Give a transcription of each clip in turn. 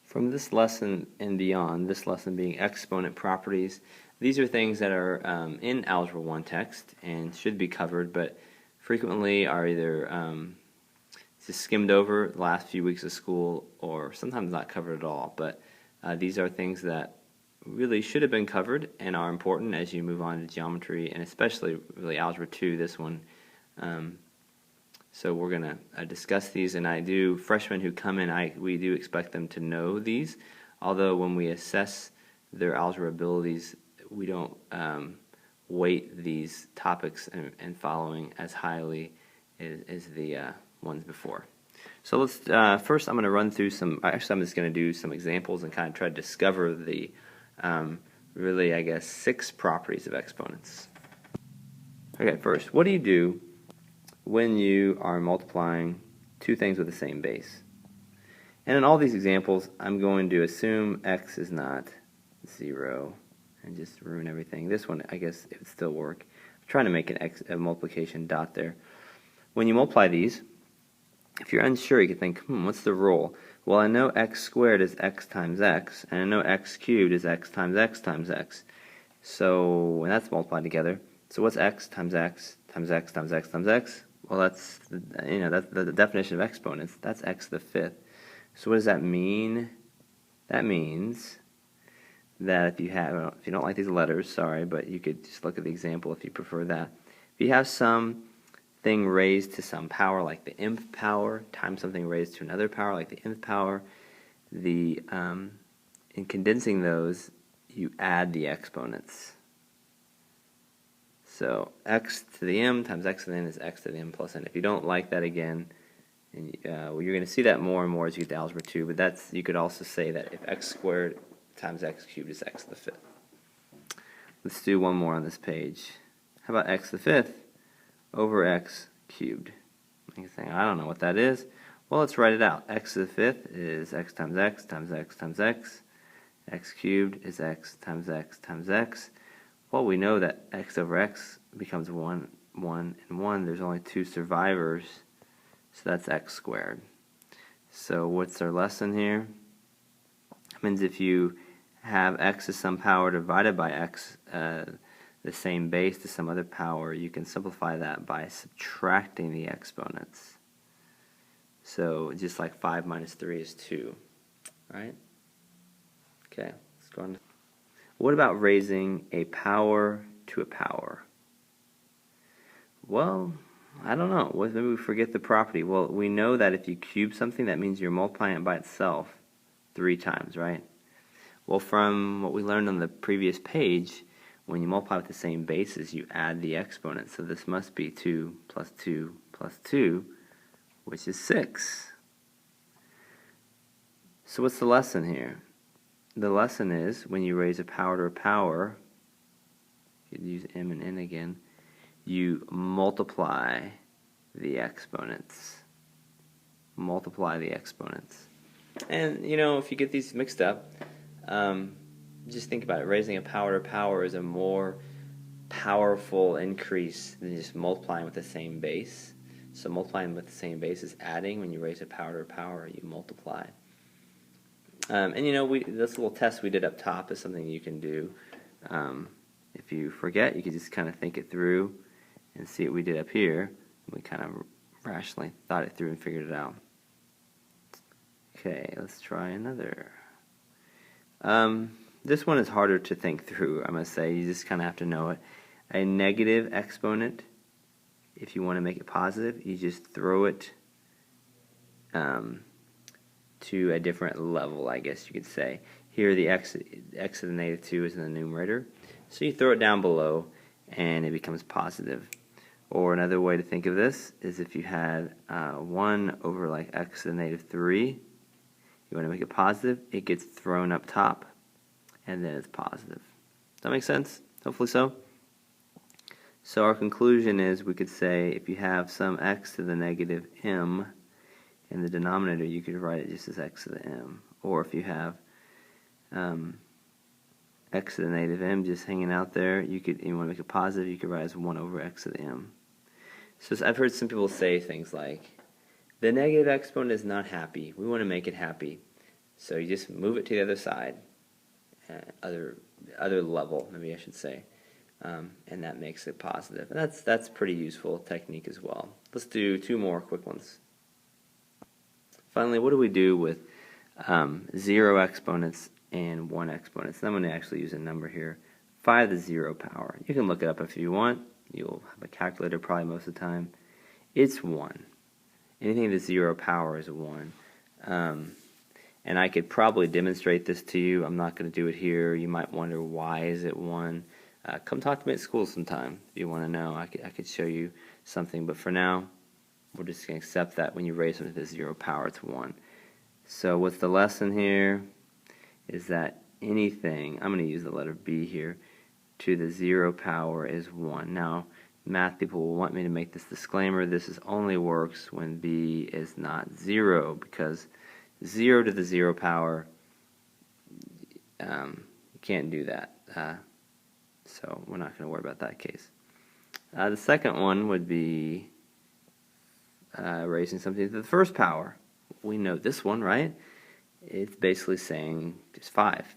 From this lesson and beyond, this lesson being exponent properties, these are things that are in Algebra 1 text and should be covered, but frequently are either just skimmed over the last few weeks of school or sometimes not covered at all. But these are things that really should have been covered and are important as you move on to geometry, and especially really Algebra 2, this one. So we're going to discuss these, and freshmen who come in, we do expect them to know these, although when we assess their algebra abilities, we don't weight these topics and following as highly as the ones before. So let's first I'm going to run through I'm just going to do some examples and kind of try to discover the really, I guess, 6 properties of exponents. Okay, first, what do you do when you are multiplying two things with the same base? And in all these examples, I'm going to assume x is not 0 and just ruin everything. This one, I guess it would still work. I'm trying to make a multiplication dot there. When you multiply these, if you're unsure, you could think, what's the rule? Well, I know x squared is x times x, and I know x cubed is x times x times x. So when that's multiplied together, so what's x times x times x times x times x? Well, that's the definition of exponents. That's x to the 5th. So what does that mean? That means that if you don't like these letters, sorry, but you could just look at the example if you prefer that. If you have something raised to some power, like the nth power, times something raised to another power, like the nth power, in condensing those, you add the exponents. So x to the m times x to the n is x to the m plus n. If you don't like that again, and well, you're going to see that more and more as you get to Algebra 2, but you could also say that if x squared times x cubed is x to the 5th. Let's do one more on this page. How about x to the 5th over x cubed? You can say, I don't know what that is. Well, let's write it out. X to the 5th is x times x times x times x. X cubed is x times x times x. Well, we know that x over x becomes 1, 1, and 1. There's only 2 survivors, so that's x squared. So what's our lesson here? It means if you have x to some power divided by x, the same base to some other power, you can simplify that by subtracting the exponents. So just like 5 minus 3 is 2, right? Okay, let's go on. What about raising a power to a power? Well, I don't know. Maybe we forget the property. Well, we know that if you cube something, that means you're multiplying it by itself 3 times, right? Well, from what we learned on the previous page, when you multiply with the same bases, you add the exponent. So this must be 2 plus 2 plus 2, which is 6. So what's the lesson here? The lesson is, when you raise a power to a power, you could use m and n again, you multiply the exponents. Multiply the exponents. And, if you get these mixed up, just think about it. Raising a power to power is a more powerful increase than just multiplying with the same base. So multiplying with the same base is adding. When you raise a power to a power, you multiply. And this little test we did up top is something you can do. If you forget, you can just kind of think it through and see what we did up here. We kind of rationally thought it through and figured it out. Okay, let's try another. This one is harder to think through, I must say. You just kind of have to know it. A negative exponent, if you want to make it positive, you just throw it to a different level, I guess you could say. Here the x to the negative 2 is in the numerator. So you throw it down below and it becomes positive. Or another way to think of this is if you had 1 over like x to the negative 3, you want to make it positive, it gets thrown up top and then it's positive. Does that make sense? Hopefully so. So our conclusion is we could say if you have some x to the negative m in the denominator, you could write it just as x to the m. Or if you have x to the negative m just hanging out there, you want to make it positive, you could write it as 1 over x to the m. So I've heard some people say things like, the negative exponent is not happy. We want to make it happy. So you just move it to the other side, other level, maybe I should say, and that makes it positive. And that's pretty useful technique as well. Let's do 2 more quick ones. Finally, what do we do with 0 exponents and 1 exponent? So I'm going to actually use a number here, 5 to the 0 power. You can look it up if you want. You'll have a calculator probably most of the time. It's 1. Anything to the 0 power is 1. And I could probably demonstrate this to you. I'm not going to do it here. You might wonder, why is it 1? Come talk to me at school sometime if you want to know. I could show you something. But for now, we're just going to accept that when you raise something to the 0 power, it's 1. So what's the lesson here is that anything, I'm going to use the letter B here, to the 0 power is 1. Now, math people will want me to make this disclaimer. This only works when B is not 0, because 0 to the 0 power, you can't do that. So we're not going to worry about that case. The second one would be raising something to the first power. We know this one, right? It's basically saying just 5.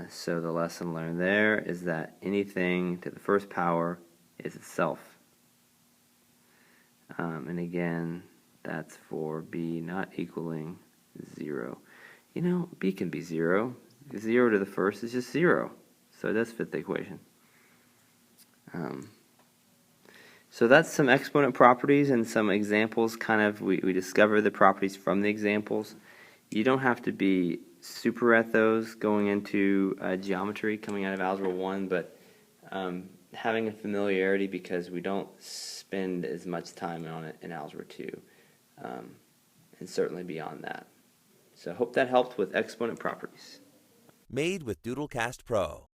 So the lesson learned there is that anything to the first power is itself. And again, that's for B not equaling 0. You know, B can be 0. 0 to the first is just 0. So it does fit the equation. So that's some exponent properties and some examples. Kind of, we discover the properties from the examples. You don't have to be super at those going into geometry coming out of Algebra 1, but having a familiarity, because we don't spend as much time on it in Algebra 2, and certainly beyond that. So I hope that helped with exponent properties. Made with Doodlecast Pro.